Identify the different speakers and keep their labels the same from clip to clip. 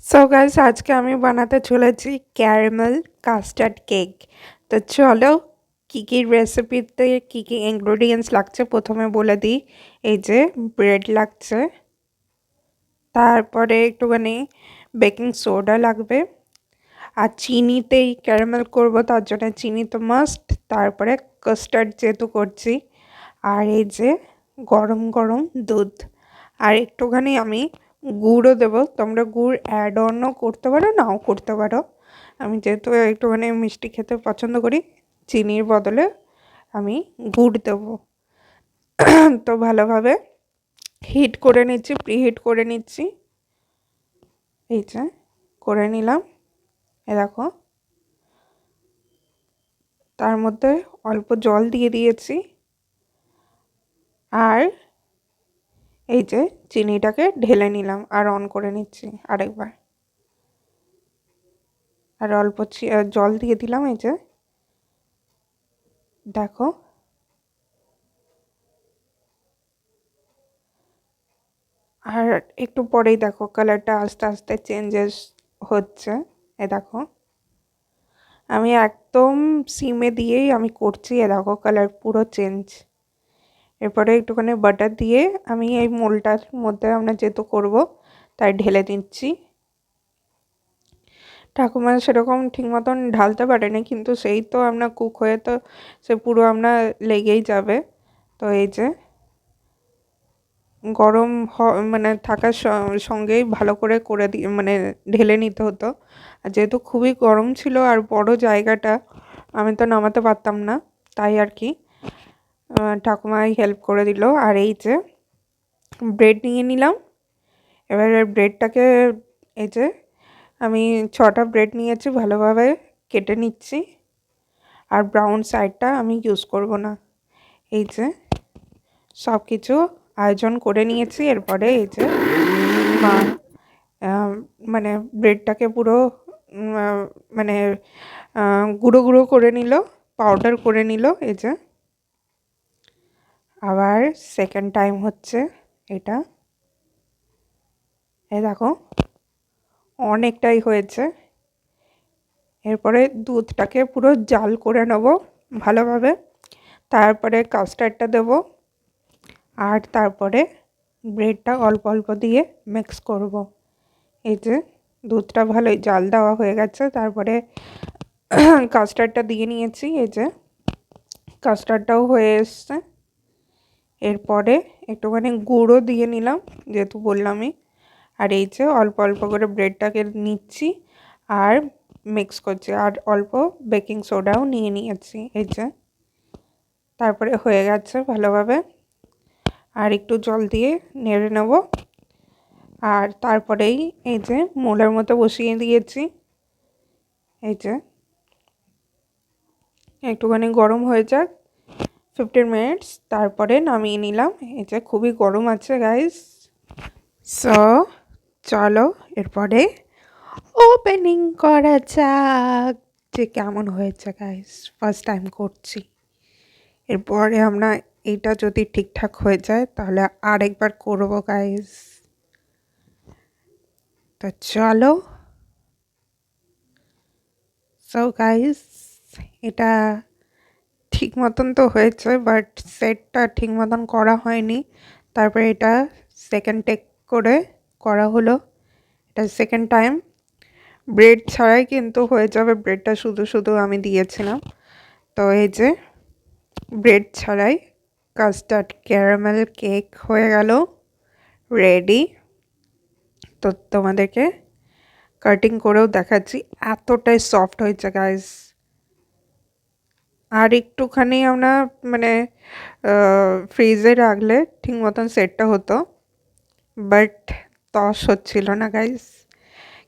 Speaker 1: So guys আজকে আমি বানাতে চলেছি ক্যারামেল কাস্টার্ড কেক। তো চলো কী কী রেসিপিতে কী কী ইনগ্রেডিয়েন্টস লাগছে প্রথমে বলে দিই। এই যে ব্রেড লাগছে, তারপরে একটুখানি বেকিং সোডা লাগবে, আর চিনিতেই ক্যারামেল করব তার জন্য চিনি তো মাস্ট। তারপরে কাস্টার্ড যেহেতু করছি, আর এই যে গরম গরম দুধ, আর একটুখানি আমি গুড়ও দেবো। তোমরা গুড় অ্যাড অনও করতে পারো, নাও করতে পারো। আমি যেহেতু একটুখানি মিষ্টি খেতে পছন্দ করি, চিনির বদলে আমি গুড় দেবো। তো ভালোভাবে হিট করে নিচ্ছি, প্রিহিট করে নিচ্ছি। এই যে করে নিলাম, এ দেখো। তার মধ্যে অল্প জল দিয়ে দিয়েছি, আর এই যে চিনিটাকে ঢেলে নিলাম আর অন করে নিচ্ছি আরেকবার, আর অল্প জল দিয়ে দিলাম। এই যে দেখো, আর একটু পরেই দেখো কালারটা আস্তে আস্তে চেঞ্জেস হচ্ছে। এ দেখো, আমি একদম সিমে দিয়েই আমি করছি। এ দেখো কালার পুরো চেঞ্জ। এরপরে একটুখানি বাটার দিয়ে আমি এই মোলটার মধ্যে আমরা যেহেতু করবো তাই ঢেলে দিচ্ছি। ঠাকুমা সেরকম ঠিক মতন ঢালতে পারেনি, কিন্তু সেই তো আমরা কুক হয়ে তো সে পুরো আমরা লেগেই যাবে। তো এই যে গরম মানে থাকার সঙ্গেই ভালো করে করে মানে ঢেলে নিতে হতো। আর যেহেতু খুবই গরম ছিল আর বড় জায়গাটা, আমি তো নামাতে পারতাম না, তাই আর কি ঠাকুমাই হেল্প করে দিল। আর এই যে ব্রেড নিয়ে নিলাম, এবারে ব্রেডটাকে এই যে আমি 6টা ব্রেড নিয়েছি, ভালোভাবে কেটে নিচ্ছি। আর ব্রাউন সাইডটা আমি ইউজ করব না। এই যে সব কিছু আয়োজন করে নিয়েছি। এরপরে এই যে মা মানে ব্রেডটাকে পুরো মানে গুঁড়ো গুঁড়ো করে নিল, পাউডার করে নিল। এই যে আবার সেকেন্ড টাইম হচ্ছে এটা। এই দেখো অনেকটাই হয়েছে। এরপরে দুধটাকে পুরো জাল করে নেব ভালোভাবে, তারপরে কাস্টার্ডটা দেব, আর তারপরে ব্রেডটা অল্প অল্প দিয়ে মিক্স করব। এই যে দুধটা ভালোই জাল দেওয়া হয়ে গেছে, তারপরে কাস্টার্ডটা দিয়ে নিয়েছি। এই যে কাস্টার্ডটাও হয়ে এসছে। এরপরে একটুখানি গুঁড়ো দিয়ে নিলাম, যেহেতু বললামই। আর এই যে অল্প অল্প করে ব্রেডটাকে নিচ্ছি আর মিক্স করছি, আর অল্প বেকিং সোডাও নিয়ে নিয়েছি। এই যে তারপরে হয়ে গেছে ভালোভাবে, আর একটু জল দিয়ে নেড়ে নেব। আর তারপরেই এই যে মোলার মতো বসিয়ে দিয়েছি। এই যে একটুখানি গরম হয়ে যাক 15 মিনিটস, তারপরে নামিয়ে নিলাম। এই যে খুবই গরম আছে গাইস। সো চলো এরপরে ওপেনিং করা যাক যে কেমন হয়েছে গাইস। ফার্স্ট টাইম করছি। এরপরে আমরা এইটা যদি ঠিকঠাক হয়ে যায় তাহলে আরেকবার করবো গাইস। তো চলো। সো গাইস এটা ঠিক মতন তো হয়েছে, বাট সেটটা ঠিক মতন করা হয়নি। তারপরে এটা সেকেন্ড টেক করে করা হলো। এটা সেকেন্ড টাইম। ব্রেড ছাড়াই কিন্তু হয়ে যাবে, ব্রেডটা শুধু শুধু আমি দিয়েছিলাম। তো এই যে ব্রেড ছাড়াই কাস্টার্ড ক্যারামেল কেক হয়ে গেল রেডি। তো তোমাদেরকে কাটিং করেও দেখাচ্ছি, এতটাই সফট হয়েছে গাইস। আর একটুখানি আমরা মানে ফ্রিজে রাখলে ঠিক মতন সেটটা হতো, বাট তস হচ্ছিল না গাইস।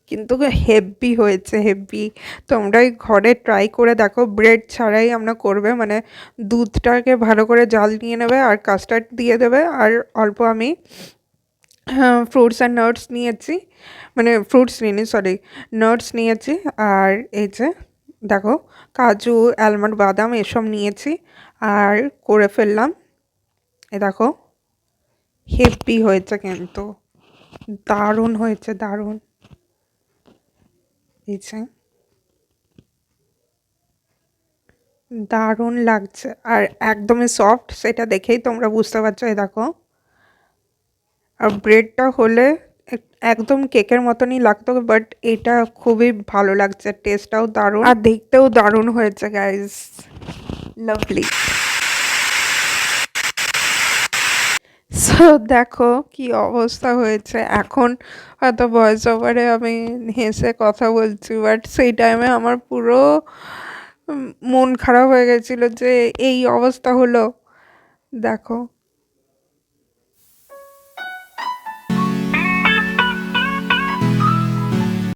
Speaker 1: কিন্তু হেভি হয়েছে, হেভি। তোমরাই ঘরে ট্রাই করে দেখো, ব্রেড ছাড়াই আমরা করবে, মানে দুধটাকে ভালো করে জাল নিয়ে নেবে আর কাস্টার্ড দিয়ে দেবে। আর অল্প আমি ফ্রুটস অ্যান্ড নাটস নিয়েছি, মানে ফ্রুটস নিয়ে সরি নাটস নিয়েছি। আর এই যে দেখো কাজু, আলমন্ড, বাদাম এসব নিয়েছি আর করে ফেললাম। এ দেখো হেভি হয়েছে, কিন্তু দারুণ হয়েছে, দারুণ। এই যে দারুণ লাগছে আর একদমই সফট, সেটা দেখেই তোমরা বুঝতে পারছো। এই দেখো, আর ব্রেডটা হলে একদম কেকের মতনই লাগতো, বাট এটা খুবই ভালো লাগছে, টেস্টটাও দারুণ আর দেখতেও দারুণ হয়েছে গাইস, লাভলি। সো দেখো কি অবস্থা হয়েছে। এখন হয়তো ভয়েস ওভারে আমি হেসে কথা বলছি, বাট সেই টাইমে আমার পুরো মন খারাপ হয়ে গেছিলো যে এই অবস্থা হলো। দেখো